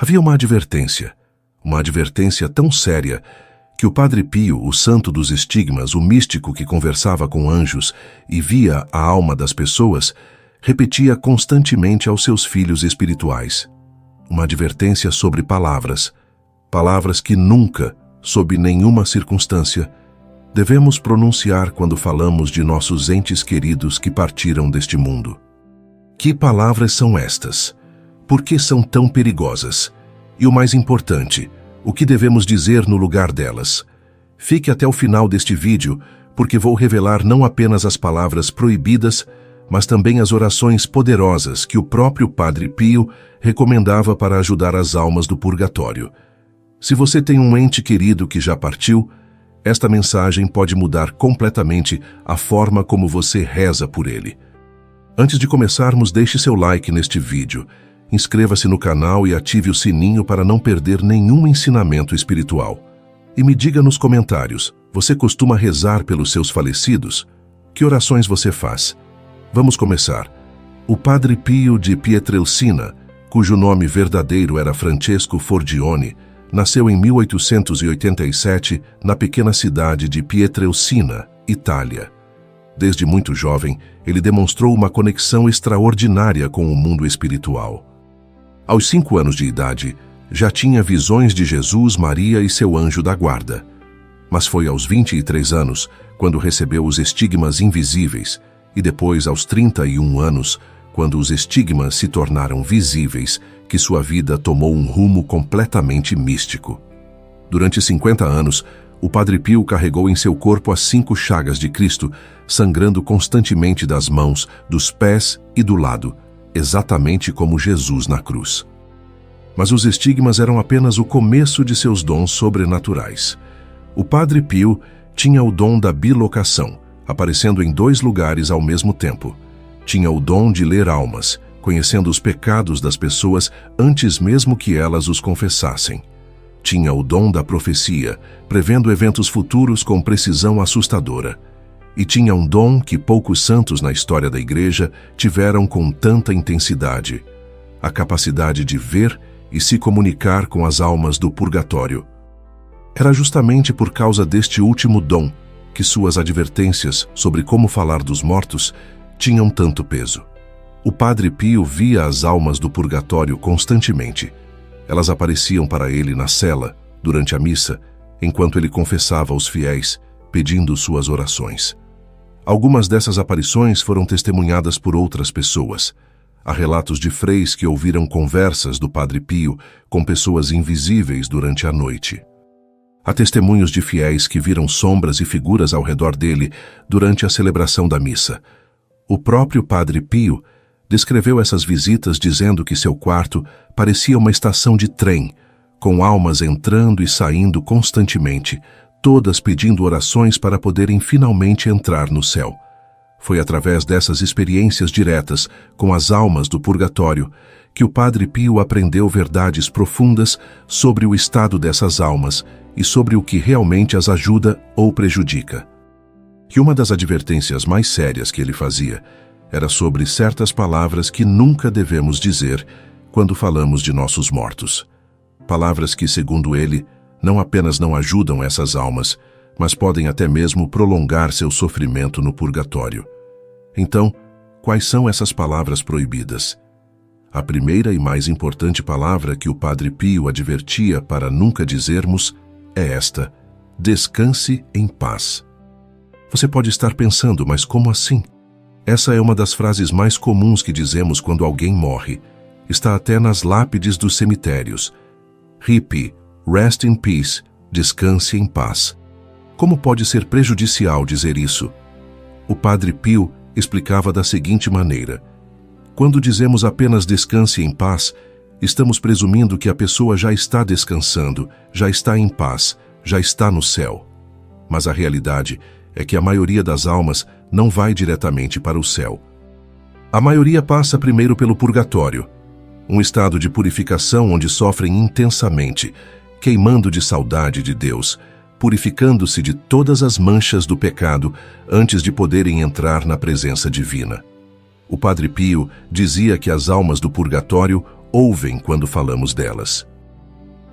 Havia uma advertência tão séria que o Padre Pio, o santo dos estigmas, o místico que conversava com anjos e via a alma das pessoas, repetia constantemente aos seus filhos espirituais. Uma advertência sobre palavras que nunca, sob nenhuma circunstância, devemos pronunciar quando falamos de nossos entes queridos que partiram deste mundo. Que palavras são estas? Por que são tão perigosas? E o mais importante, o que devemos dizer no lugar delas? Fique até o final deste vídeo, porque vou revelar não apenas as palavras proibidas, mas também as orações poderosas que o próprio Padre Pio recomendava para ajudar as almas do purgatório. Se você tem um ente querido que já partiu, esta mensagem pode mudar completamente a forma como você reza por ele. Antes de começarmos, deixe seu like neste vídeo, inscreva-se no canal e ative o sininho para não perder nenhum ensinamento espiritual. E me diga nos comentários, você costuma rezar pelos seus falecidos? Que orações você faz? Vamos começar. O Padre Pio de Pietrelcina, cujo nome verdadeiro era Francesco Forgione, nasceu em 1887 na pequena cidade de Pietrelcina, Itália. Desde muito jovem, ele demonstrou uma conexão extraordinária com o mundo espiritual. Aos 5 anos de idade, já tinha visões de Jesus, Maria e seu anjo da guarda. Mas foi aos 23 anos, quando recebeu os estigmas invisíveis, e depois aos 31 anos, quando os estigmas se tornaram visíveis, que sua vida tomou um rumo completamente místico. Durante 50 anos, o Padre Pio carregou em seu corpo as 5 chagas de Cristo, sangrando constantemente das mãos, dos pés e do lado, exatamente como Jesus na cruz. Mas os estigmas eram apenas o começo de seus dons sobrenaturais. O Padre Pio tinha o dom da bilocação, aparecendo em 2 lugares ao mesmo tempo. Tinha o dom de ler almas, conhecendo os pecados das pessoas antes mesmo que elas os confessassem. Tinha o dom da profecia, prevendo eventos futuros com precisão assustadora. E tinha um dom que poucos santos na história da Igreja tiveram com tanta intensidade: a capacidade de ver e se comunicar com as almas do purgatório. Era justamente por causa deste último dom que suas advertências sobre como falar dos mortos tinham tanto peso. O Padre Pio via as almas do purgatório constantemente. Elas apareciam para ele na cela, durante a missa, enquanto ele confessava aos fiéis, pedindo suas orações. Algumas dessas aparições foram testemunhadas por outras pessoas. Há relatos de freis que ouviram conversas do Padre Pio com pessoas invisíveis durante a noite. Há testemunhos de fiéis que viram sombras e figuras ao redor dele durante a celebração da missa. O próprio Padre Pio descreveu essas visitas dizendo que seu quarto parecia uma estação de trem, com almas entrando e saindo constantemente, todas pedindo orações para poderem finalmente entrar no céu. Foi através dessas experiências diretas com as almas do purgatório que o Padre Pio aprendeu verdades profundas sobre o estado dessas almas e sobre o que realmente as ajuda ou prejudica. E uma das advertências mais sérias que ele fazia era sobre certas palavras que nunca devemos dizer quando falamos de nossos mortos. Palavras que, segundo ele, não apenas não ajudam essas almas, mas podem até mesmo prolongar seu sofrimento no purgatório. Então, quais são essas palavras proibidas? A primeira e mais importante palavra que o Padre Pio advertia para nunca dizermos é esta: descanse em paz. Você pode estar pensando, mas como assim? Essa é uma das frases mais comuns que dizemos quando alguém morre. Está até nas lápides dos cemitérios. RIP, Rest in Peace, descanse em paz. Como pode ser prejudicial dizer isso? O Padre Pio explicava da seguinte maneira: quando dizemos apenas descanse em paz, estamos presumindo que a pessoa já está descansando, já está em paz, já está no céu. Mas a realidade é que a maioria das almas não vai diretamente para o céu. A maioria passa primeiro pelo purgatório, um estado de purificação onde sofrem intensamente, queimando de saudade de Deus, purificando-se de todas as manchas do pecado antes de poderem entrar na presença divina. O Padre Pio dizia que as almas do purgatório ouvem quando falamos delas.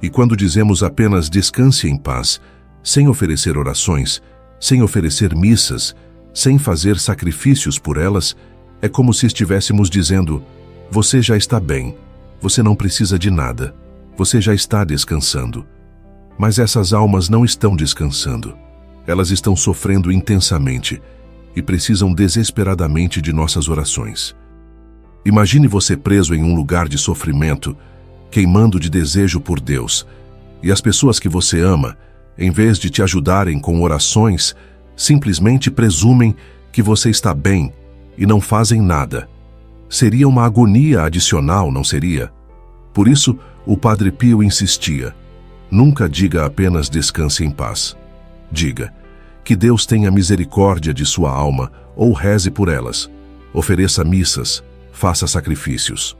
E quando dizemos apenas descanse em paz, sem oferecer orações, sem oferecer missas, sem fazer sacrifícios por elas, é como se estivéssemos dizendo: você já está bem, você não precisa de nada, você já está descansando. Mas essas almas não estão descansando. Elas estão sofrendo intensamente e precisam desesperadamente de nossas orações. Imagine você preso em um lugar de sofrimento, queimando de desejo por Deus, e as pessoas que você ama, em vez de te ajudarem com orações, simplesmente presumem que você está bem e não fazem nada. Seria uma agonia adicional, não seria? Por isso, o Padre Pio insistia: nunca diga apenas descanse em paz. Diga: que Deus tenha misericórdia de sua alma, ou reze por elas. Ofereça missas, faça sacrifícios.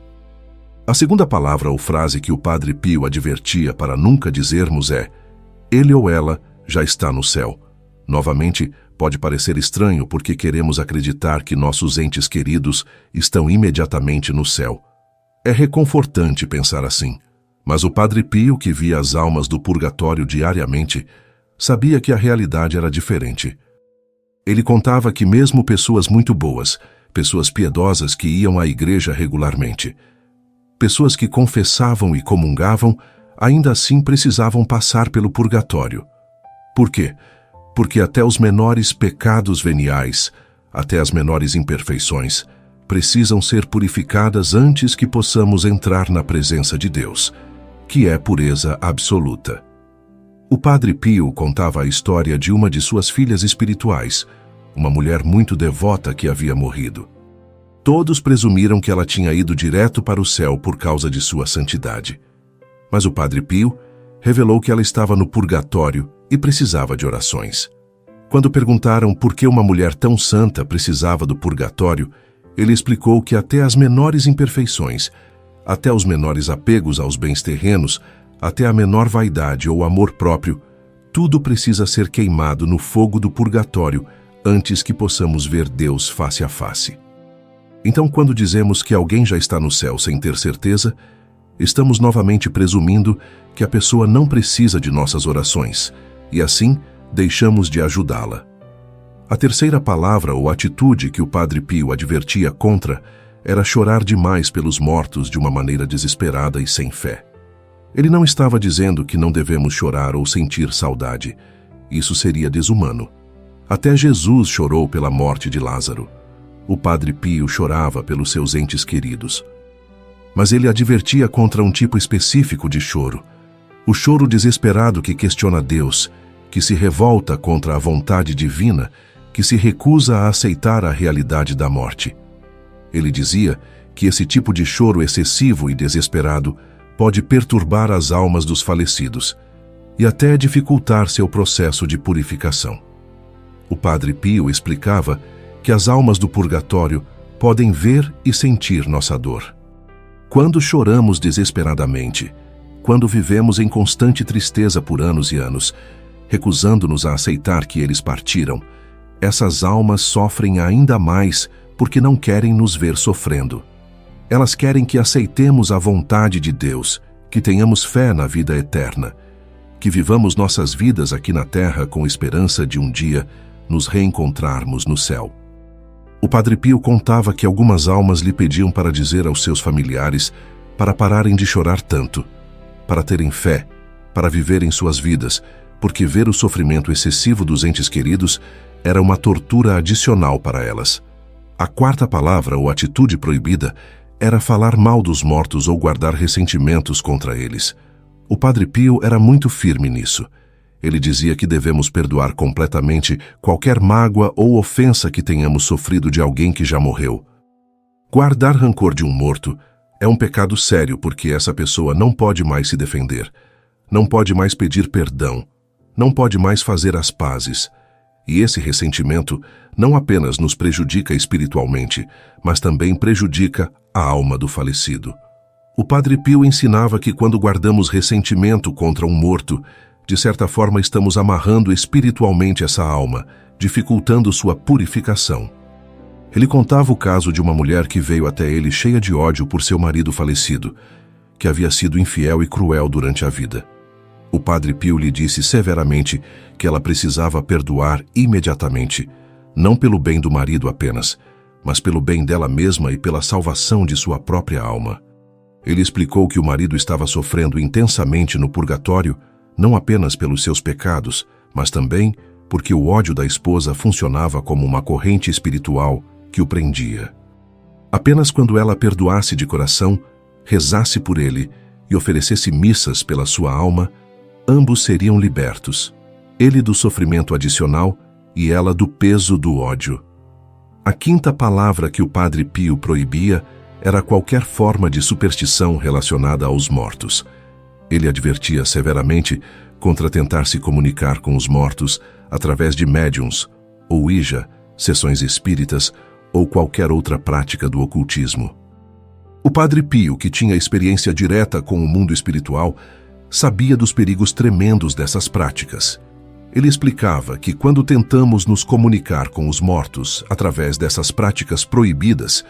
A segunda palavra ou frase que o Padre Pio advertia para nunca dizermos é: ele ou ela já está no céu. Novamente, pode parecer estranho porque queremos acreditar que nossos entes queridos estão imediatamente no céu. É reconfortante pensar assim, mas o Padre Pio, que via as almas do purgatório diariamente, sabia que a realidade era diferente. Ele contava que mesmo pessoas muito boas, pessoas piedosas que iam à igreja regularmente, pessoas que confessavam e comungavam, ainda assim precisavam passar pelo purgatório. Por quê? Porque até os menores pecados veniais, até as menores imperfeições, precisam ser purificadas antes que possamos entrar na presença de Deus, que é pureza absoluta. O Padre Pio contava a história de uma de suas filhas espirituais, uma mulher muito devota que havia morrido. Todos presumiram que ela tinha ido direto para o céu por causa de sua santidade. Mas o Padre Pio revelou que ela estava no purgatório e precisava de orações. Quando perguntaram por que uma mulher tão santa precisava do purgatório, ele explicou que até as menores imperfeições, até os menores apegos aos bens terrenos, até a menor vaidade ou amor próprio, tudo precisa ser queimado no fogo do purgatório antes que possamos ver Deus face a face. Então, quando dizemos que alguém já está no céu sem ter certeza, estamos novamente presumindo que a pessoa não precisa de nossas orações, e assim deixamos de ajudá-la. A terceira palavra ou atitude que o Padre Pio advertia contra era chorar demais pelos mortos de uma maneira desesperada e sem fé. Ele não estava dizendo que não devemos chorar ou sentir saudade. Isso seria desumano. Até Jesus chorou pela morte de Lázaro. O Padre Pio chorava pelos seus entes queridos. Mas ele advertia contra um tipo específico de choro. O choro desesperado que questiona Deus, que se revolta contra a vontade divina, que se recusa a aceitar a realidade da morte. Ele dizia que esse tipo de choro excessivo e desesperado pode perturbar as almas dos falecidos e até dificultar seu processo de purificação. O Padre Pio explicava que as almas do purgatório podem ver e sentir nossa dor. Quando choramos desesperadamente, quando vivemos em constante tristeza por anos e anos, recusando-nos a aceitar que eles partiram, essas almas sofrem ainda mais porque não querem nos ver sofrendo. Elas querem que aceitemos a vontade de Deus, que tenhamos fé na vida eterna, que vivamos nossas vidas aqui na terra com esperança de um dia nos reencontrarmos no céu. O Padre Pio contava que algumas almas lhe pediam para dizer aos seus familiares para pararem de chorar tanto, para terem fé, para viverem suas vidas, porque ver o sofrimento excessivo dos entes queridos era uma tortura adicional para elas. A quarta palavra ou atitude proibida era falar mal dos mortos ou guardar ressentimentos contra eles. O Padre Pio era muito firme nisso. Ele dizia que devemos perdoar completamente qualquer mágoa ou ofensa que tenhamos sofrido de alguém que já morreu. Guardar rancor de um morto é um pecado sério porque essa pessoa não pode mais se defender, não pode mais pedir perdão, não pode mais fazer as pazes. E esse ressentimento não apenas nos prejudica espiritualmente, mas também prejudica a alma do falecido. O Padre Pio ensinava que quando guardamos ressentimento contra um morto, de certa forma estamos amarrando espiritualmente essa alma, dificultando sua purificação. Ele contava o caso de uma mulher que veio até ele cheia de ódio por seu marido falecido, que havia sido infiel e cruel durante a vida. O Padre Pio lhe disse severamente que ela precisava perdoar imediatamente, não pelo bem do marido apenas, mas pelo bem dela mesma e pela salvação de sua própria alma. Ele explicou que o marido estava sofrendo intensamente no purgatório, não apenas pelos seus pecados, mas também porque o ódio da esposa funcionava como uma corrente espiritual que o prendia. Apenas quando ela perdoasse de coração, rezasse por ele e oferecesse missas pela sua alma, ambos seriam libertos, ele do sofrimento adicional e ela do peso do ódio. A quinta palavra que o Padre Pio proibia era qualquer forma de superstição relacionada aos mortos. Ele advertia severamente contra tentar se comunicar com os mortos através de médiuns, ou ouija, sessões espíritas ou qualquer outra prática do ocultismo. O Padre Pio, que tinha experiência direta com o mundo espiritual, sabia dos perigos tremendos dessas práticas. Ele explicava que quando tentamos nos comunicar com os mortos através dessas práticas proibidas,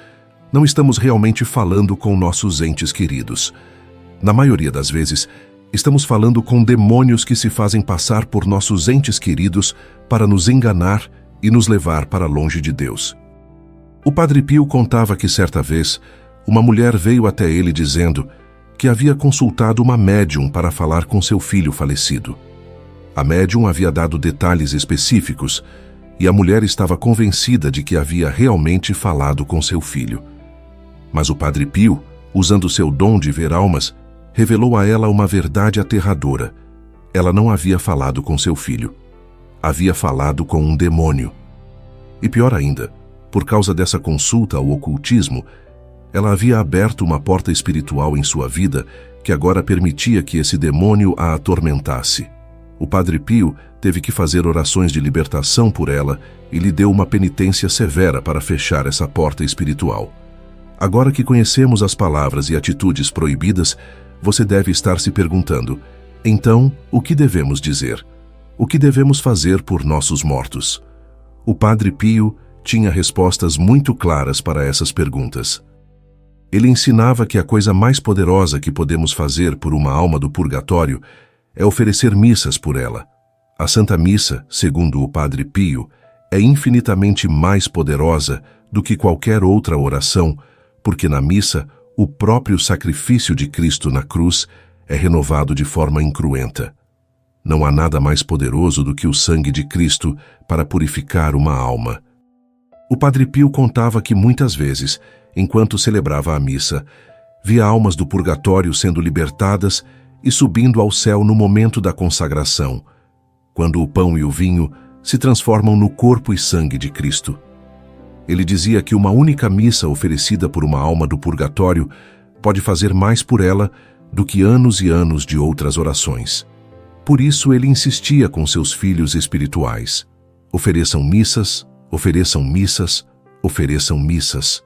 não estamos realmente falando com nossos entes queridos. Na maioria das vezes, estamos falando com demônios que se fazem passar por nossos entes queridos para nos enganar e nos levar para longe de Deus. O Padre Pio contava que certa vez, uma mulher veio até ele dizendo que havia consultado uma médium para falar com seu filho falecido. A médium havia dado detalhes específicos e a mulher estava convencida de que havia realmente falado com seu filho. Mas o Padre Pio, usando seu dom de ver almas, revelou a ela uma verdade aterradora. Ela não havia falado com seu filho. Havia falado com um demônio. E pior ainda, por causa dessa consulta ao ocultismo, ela havia aberto uma porta espiritual em sua vida que agora permitia que esse demônio a atormentasse. O Padre Pio teve que fazer orações de libertação por ela e lhe deu uma penitência severa para fechar essa porta espiritual. Agora que conhecemos as palavras e atitudes proibidas, você deve estar se perguntando, então, o que devemos dizer? O que devemos fazer por nossos mortos? O Padre Pio tinha respostas muito claras para essas perguntas. Ele ensinava que a coisa mais poderosa que podemos fazer por uma alma do purgatório é oferecer missas por ela. A Santa Missa, segundo o Padre Pio, é infinitamente mais poderosa do que qualquer outra oração, porque na missa, o próprio sacrifício de Cristo na cruz é renovado de forma incruenta. Não há nada mais poderoso do que o sangue de Cristo para purificar uma alma. O Padre Pio contava que muitas vezes, enquanto celebrava a missa, via almas do purgatório sendo libertadas e subindo ao céu no momento da consagração, quando o pão e o vinho se transformam no corpo e sangue de Cristo. Ele dizia que uma única missa oferecida por uma alma do purgatório pode fazer mais por ela do que anos e anos de outras orações. Por isso ele insistia com seus filhos espirituais: ofereçam missas, ofereçam missas, ofereçam missas.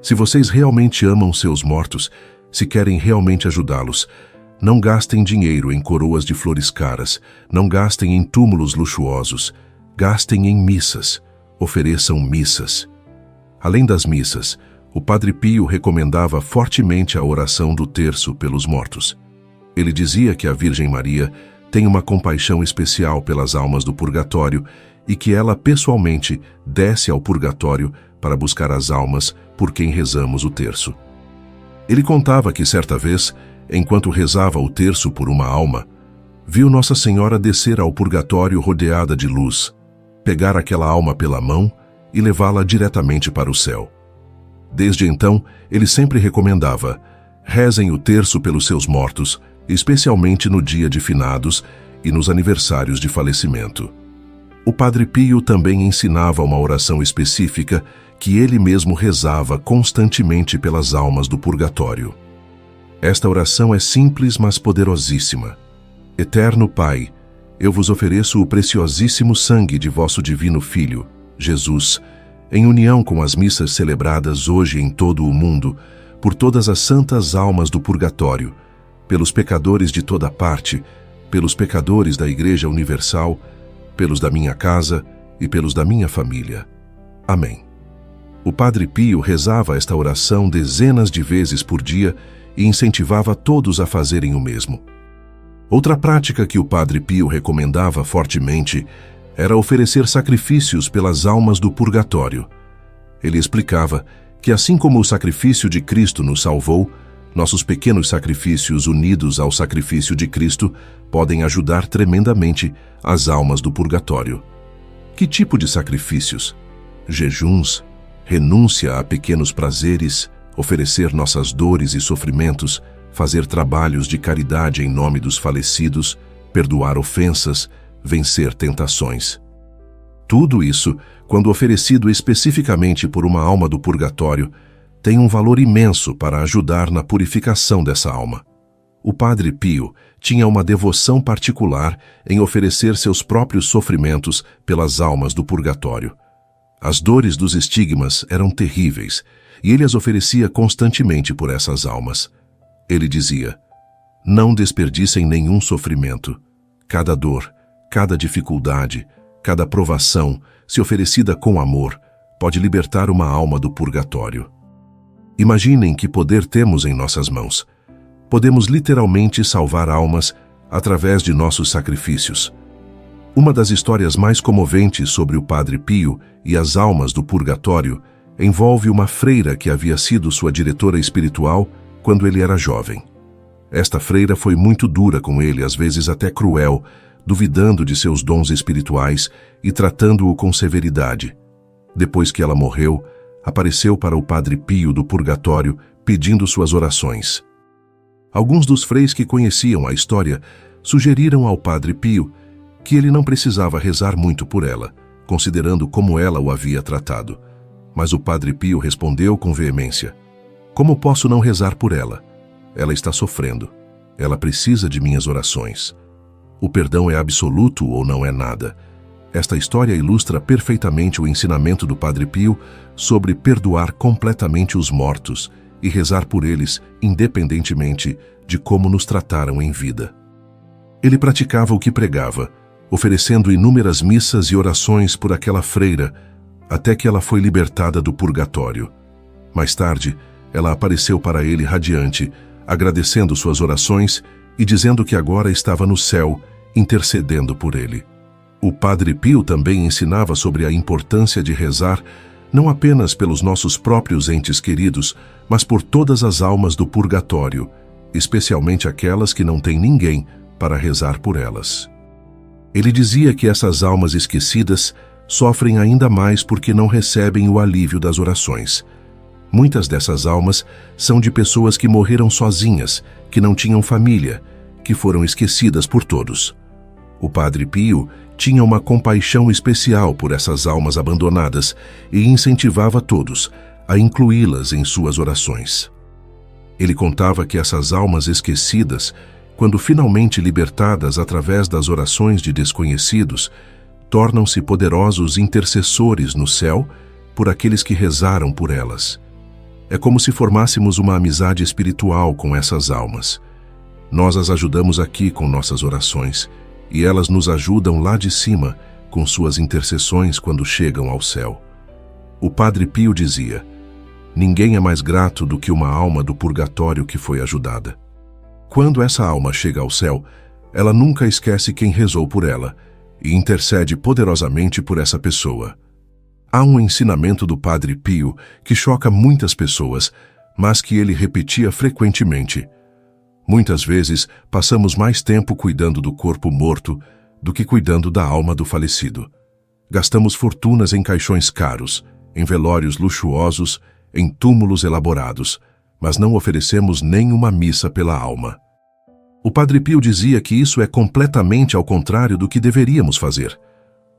Se vocês realmente amam seus mortos, se querem realmente ajudá-los, não gastem dinheiro em coroas de flores caras, não gastem em túmulos luxuosos, gastem em missas, ofereçam missas. Além das missas, o Padre Pio recomendava fortemente a oração do terço pelos mortos. Ele dizia que a Virgem Maria tem uma compaixão especial pelas almas do purgatório e que ela pessoalmente desce ao purgatório para buscar as almas por quem rezamos o terço. Ele contava que certa vez, enquanto rezava o terço por uma alma, viu Nossa Senhora descer ao purgatório rodeada de luz, pegar aquela alma pela mão e levá-la diretamente para o céu. Desde então, ele sempre recomendava: rezem o terço pelos seus mortos, especialmente no dia de finados e nos aniversários de falecimento. O Padre Pio também ensinava uma oração específica que ele mesmo rezava constantemente pelas almas do purgatório. Esta oração é simples, mas poderosíssima. Eterno Pai, eu vos ofereço o preciosíssimo sangue de vosso divino Filho, Jesus, em união com as missas celebradas hoje em todo o mundo, por todas as santas almas do purgatório, pelos pecadores de toda parte, pelos pecadores da Igreja Universal, pelos da minha casa e pelos da minha família. Amém. O Padre Pio rezava esta oração dezenas de vezes por dia e incentivava todos a fazerem o mesmo. Outra prática que o Padre Pio recomendava fortemente era oferecer sacrifícios pelas almas do purgatório. Ele explicava que, assim como o sacrifício de Cristo nos salvou, nossos pequenos sacrifícios unidos ao sacrifício de Cristo podem ajudar tremendamente as almas do purgatório. Que tipo de sacrifícios? Jejuns, renúncia a pequenos prazeres, oferecer nossas dores e sofrimentos, fazer trabalhos de caridade em nome dos falecidos, perdoar ofensas, vencer tentações. Tudo isso, quando oferecido especificamente por uma alma do purgatório, tem um valor imenso para ajudar na purificação dessa alma. O Padre Pio tinha uma devoção particular em oferecer seus próprios sofrimentos pelas almas do purgatório. As dores dos estigmas eram terríveis e ele as oferecia constantemente por essas almas. Ele dizia: não desperdicem nenhum sofrimento. Cada dor, cada dificuldade, cada provação, se oferecida com amor, pode libertar uma alma do purgatório. Imaginem que poder temos em nossas mãos. Podemos literalmente salvar almas através de nossos sacrifícios. Uma das histórias mais comoventes sobre o Padre Pio e as almas do purgatório envolve uma freira que havia sido sua diretora espiritual quando ele era jovem. Esta freira foi muito dura com ele, às vezes até cruel, duvidando de seus dons espirituais e tratando-o com severidade. Depois que ela morreu, apareceu para o Padre Pio do purgatório pedindo suas orações. Alguns dos freis que conheciam a história sugeriram ao Padre Pio que ele não precisava rezar muito por ela, considerando como ela o havia tratado. Mas o Padre Pio respondeu com veemência: como posso não rezar por ela? Ela está sofrendo. Ela precisa de minhas orações. O perdão é absoluto ou não é nada. Esta história ilustra perfeitamente o ensinamento do Padre Pio sobre perdoar completamente os mortos e rezar por eles independentemente de como nos trataram em vida. Ele praticava o que pregava, oferecendo inúmeras missas e orações por aquela freira, até que ela foi libertada do purgatório. Mais tarde, ela apareceu para ele radiante, agradecendo suas orações e dizendo que agora estava no céu, intercedendo por ele. O Padre Pio também ensinava sobre a importância de rezar não apenas pelos nossos próprios entes queridos, mas por todas as almas do purgatório, especialmente aquelas que não têm ninguém para rezar por elas. Ele dizia que essas almas esquecidas sofrem ainda mais porque não recebem o alívio das orações. Muitas dessas almas são de pessoas que morreram sozinhas, que não tinham família, que foram esquecidas por todos. O Padre Pio tinha uma compaixão especial por essas almas abandonadas e incentivava todos a incluí-las em suas orações. Ele contava que essas almas esquecidas, quando finalmente libertadas através das orações de desconhecidos, tornam-se poderosos intercessores no céu por aqueles que rezaram por elas. É como se formássemos uma amizade espiritual com essas almas. Nós as ajudamos aqui com nossas orações, e elas nos ajudam lá de cima com suas intercessões quando chegam ao céu. O Padre Pio dizia: ninguém é mais grato do que uma alma do purgatório que foi ajudada. Quando essa alma chega ao céu, ela nunca esquece quem rezou por ela e intercede poderosamente por essa pessoa. Há um ensinamento do Padre Pio que choca muitas pessoas, mas que ele repetia frequentemente. Muitas vezes, passamos mais tempo cuidando do corpo morto do que cuidando da alma do falecido. Gastamos fortunas em caixões caros, em velórios luxuosos, em túmulos elaborados, mas não oferecemos nenhuma missa pela alma. O Padre Pio dizia que isso é completamente ao contrário do que deveríamos fazer.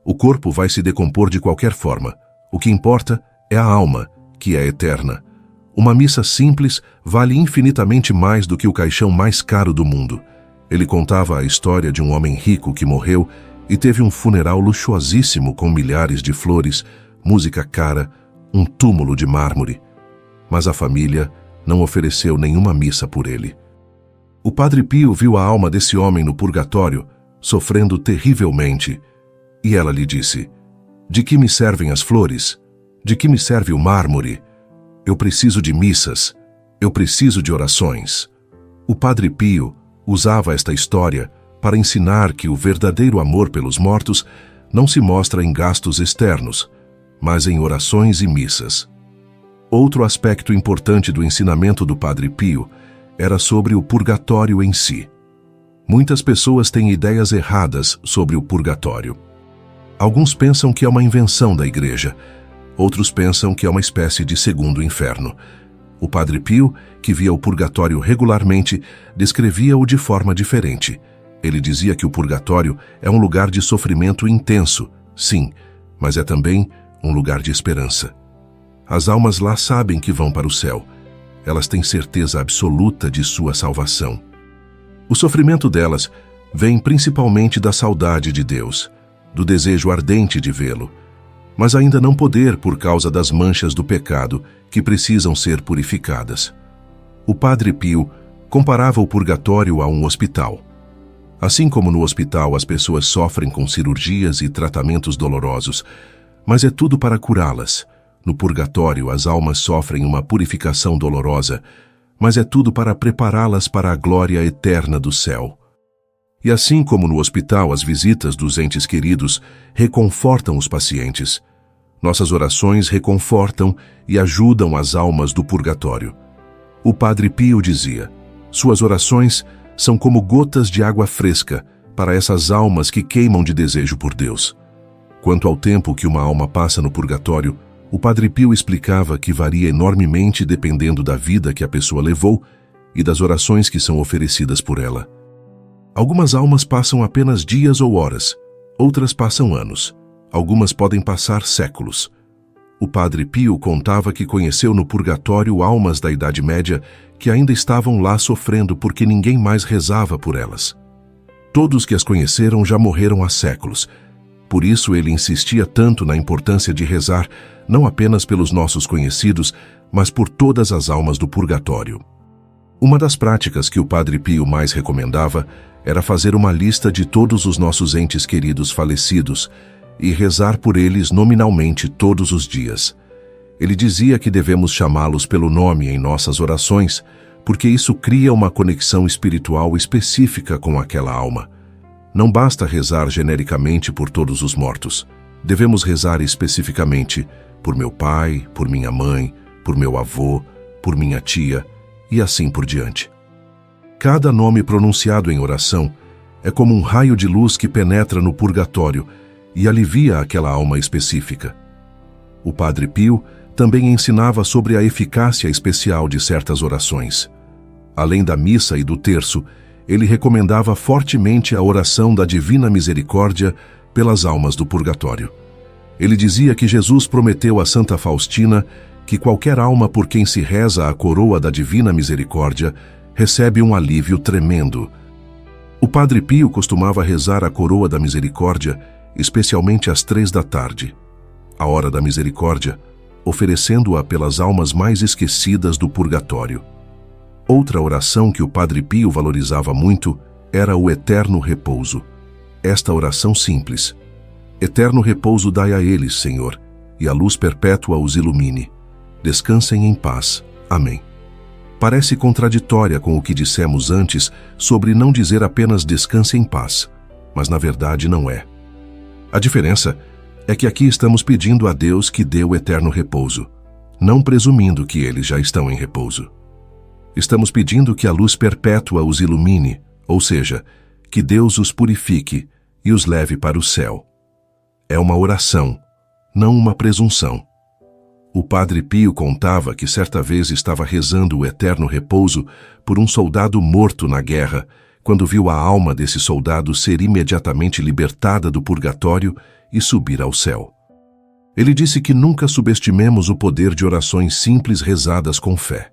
O corpo vai se decompor de qualquer forma. O que importa é a alma, que é eterna. Uma missa simples vale infinitamente mais do que o caixão mais caro do mundo. Ele contava a história de um homem rico que morreu e teve um funeral luxuosíssimo com milhares de flores, música cara, um túmulo de mármore. Mas a família não ofereceu nenhuma missa por ele. O Padre Pio viu a alma desse homem no purgatório, sofrendo terrivelmente, e ela lhe disse: de que me servem as flores? De que me serve o mármore? Eu preciso de missas. Eu preciso de orações. O Padre Pio usava esta história para ensinar que o verdadeiro amor pelos mortos não se mostra em gastos externos, mas em orações e missas. Outro aspecto importante do ensinamento do Padre Pio era sobre o purgatório em si. Muitas pessoas têm ideias erradas sobre o purgatório. Alguns pensam que é uma invenção da Igreja, outros pensam que é uma espécie de segundo inferno. O Padre Pio, que via o purgatório regularmente, descrevia-o de forma diferente. Ele dizia que o purgatório é um lugar de sofrimento intenso, sim, mas é também um lugar de esperança. As almas lá sabem que vão para o céu. Elas têm certeza absoluta de sua salvação. O sofrimento delas vem principalmente da saudade de Deus, do desejo ardente de vê-lo, mas ainda não poder por causa das manchas do pecado que precisam ser purificadas. O Padre Pio comparava o purgatório a um hospital. Assim como no hospital as pessoas sofrem com cirurgias e tratamentos dolorosos, mas é tudo para curá-las. No purgatório as almas sofrem uma purificação dolorosa, mas é tudo para prepará-las para a glória eterna do céu. E assim como no hospital as visitas dos entes queridos reconfortam os pacientes, nossas orações reconfortam e ajudam as almas do purgatório. O Padre Pio dizia: suas orações são como gotas de água fresca para essas almas que queimam de desejo por Deus. Quanto ao tempo que uma alma passa no purgatório, o Padre Pio explicava que varia enormemente dependendo da vida que a pessoa levou e das orações que são oferecidas por ela. Algumas almas passam apenas dias ou horas, outras passam anos, algumas podem passar séculos. O Padre Pio contava que conheceu no purgatório almas da Idade Média que ainda estavam lá sofrendo porque ninguém mais rezava por elas. Todos que as conheceram já morreram há séculos. Por isso ele insistia tanto na importância de rezar não apenas pelos nossos conhecidos, mas por todas as almas do purgatório. Uma das práticas que o Padre Pio mais recomendava era fazer uma lista de todos os nossos entes queridos falecidos e rezar por eles nominalmente todos os dias. Ele dizia que devemos chamá-los pelo nome em nossas orações, porque isso cria uma conexão espiritual específica com aquela alma. Não basta rezar genericamente por todos os mortos. Devemos rezar especificamente por meu pai, por minha mãe, por meu avô, por minha tia, e assim por diante. Cada nome pronunciado em oração é como um raio de luz que penetra no purgatório e alivia aquela alma específica. O Padre Pio também ensinava sobre a eficácia especial de certas orações. Além da missa e do terço, ele recomendava fortemente a oração da Divina Misericórdia pelas almas do purgatório. Ele dizia que Jesus prometeu a Santa Faustina que qualquer alma por quem se reza a coroa da Divina Misericórdia recebe um alívio tremendo. O Padre Pio costumava rezar a coroa da misericórdia, especialmente às 3 da tarde, a hora da misericórdia, oferecendo-a pelas almas mais esquecidas do purgatório. Outra oração que o Padre Pio valorizava muito era o eterno repouso. Esta oração simples: eterno repouso dai a eles, Senhor, e a luz perpétua os ilumine. Descansem em paz. Amém. Parece contraditória com o que dissemos antes sobre não dizer apenas descanse em paz, mas na verdade não é. A diferença é que aqui estamos pedindo a Deus que dê o eterno repouso, não presumindo que eles já estão em repouso. Estamos pedindo que a luz perpétua os ilumine, ou seja, que Deus os purifique e os leve para o céu. É uma oração, não uma presunção. O Padre Pio contava que certa vez estava rezando o eterno repouso por um soldado morto na guerra, quando viu a alma desse soldado ser imediatamente libertada do purgatório e subir ao céu. Ele disse que nunca subestimemos o poder de orações simples rezadas com fé.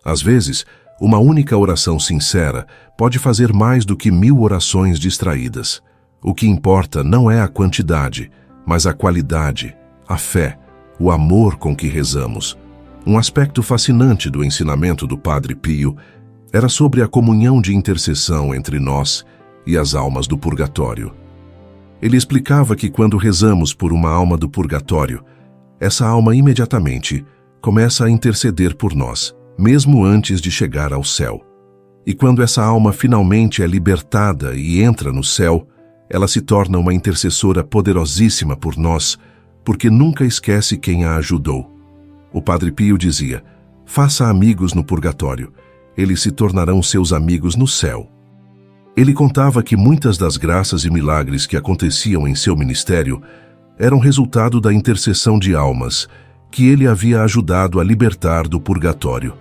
Às vezes, uma única oração sincera pode fazer mais do que 1000 orações distraídas. O que importa não é a quantidade, mas a qualidade, a fé, o amor com que rezamos. Um aspecto fascinante do ensinamento do Padre Pio era sobre a comunhão de intercessão entre nós e as almas do purgatório. Ele explicava que quando rezamos por uma alma do purgatório, essa alma imediatamente começa a interceder por nós, mesmo antes de chegar ao céu, E quando essa alma finalmente é libertada e entra no céu, ela se torna uma intercessora poderosíssima por nós, porque nunca esquece quem a ajudou. O Padre Pio dizia: faça amigos no purgatório, eles se tornarão seus amigos no céu. Ele contava que muitas das graças e milagres que aconteciam em seu ministério eram resultado da intercessão de almas que ele havia ajudado a libertar do purgatório.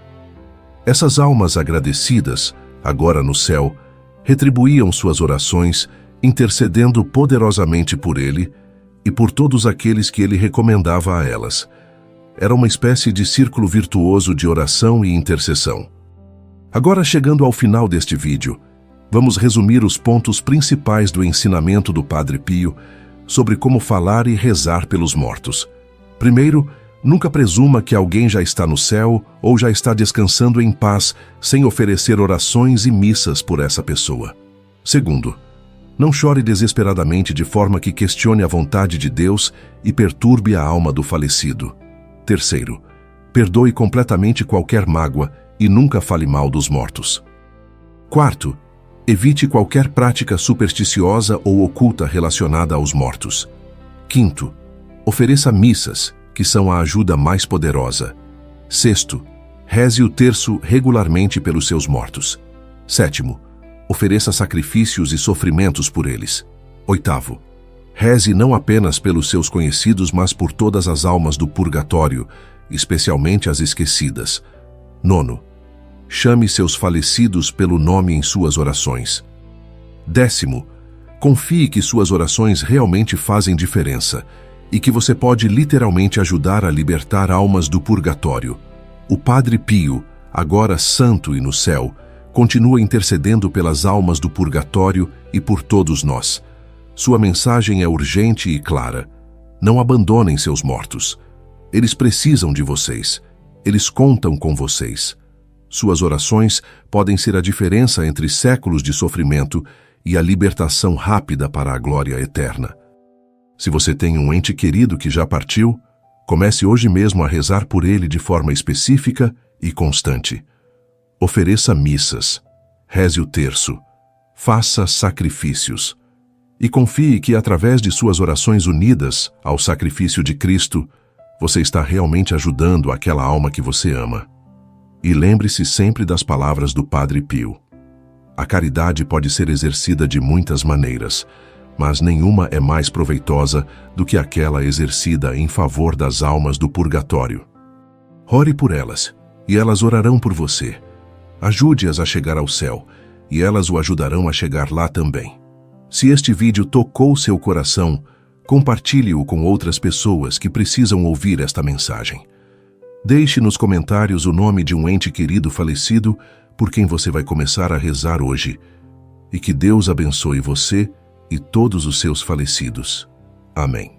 Essas almas agradecidas, agora no céu, retribuíam suas orações, intercedendo poderosamente por ele e por todos aqueles que ele recomendava a elas. Era uma espécie de círculo virtuoso de oração e intercessão. Agora, chegando ao final deste vídeo, vamos resumir os pontos principais do ensinamento do Padre Pio sobre como falar e rezar pelos mortos. Primeiro, nunca presuma que alguém já está no céu ou já está descansando em paz sem oferecer orações e missas por essa pessoa. Segundo, não chore desesperadamente de forma que questione a vontade de Deus e perturbe a alma do falecido. Terceiro, perdoe completamente qualquer mágoa e nunca fale mal dos mortos. Quarto, evite qualquer prática supersticiosa ou oculta relacionada aos mortos. Quinto, ofereça missas, que são a ajuda mais poderosa. Sexto, reze o terço regularmente pelos seus mortos. Sétimo, ofereça sacrifícios e sofrimentos por eles. Oitavo, reze não apenas pelos seus conhecidos, mas por todas as almas do purgatório, especialmente as esquecidas. Nono, chame seus falecidos pelo nome em suas orações. Décimo, confie que suas orações realmente fazem diferença e que você pode literalmente ajudar a libertar almas do purgatório. O Padre Pio, agora santo e no céu, continua intercedendo pelas almas do purgatório e por todos nós. Sua mensagem é urgente e clara. Não abandonem seus mortos. Eles precisam de vocês. Eles contam com vocês. Suas orações podem ser a diferença entre séculos de sofrimento e a libertação rápida para a glória eterna. Se você tem um ente querido que já partiu, comece hoje mesmo a rezar por ele de forma específica e constante. Ofereça missas, reze o terço, faça sacrifícios e confie que através de suas orações unidas ao sacrifício de Cristo, você está realmente ajudando aquela alma que você ama. E lembre-se sempre das palavras do Padre Pio. A caridade pode ser exercida de muitas maneiras, mas nenhuma é mais proveitosa do que aquela exercida em favor das almas do purgatório. Ore por elas, e elas orarão por você. Ajude-as a chegar ao céu, e elas o ajudarão a chegar lá também. Se este vídeo tocou seu coração, compartilhe-o com outras pessoas que precisam ouvir esta mensagem. Deixe nos comentários o nome de um ente querido falecido por quem você vai começar a rezar hoje. E que Deus abençoe você e todos os seus falecidos. Amém.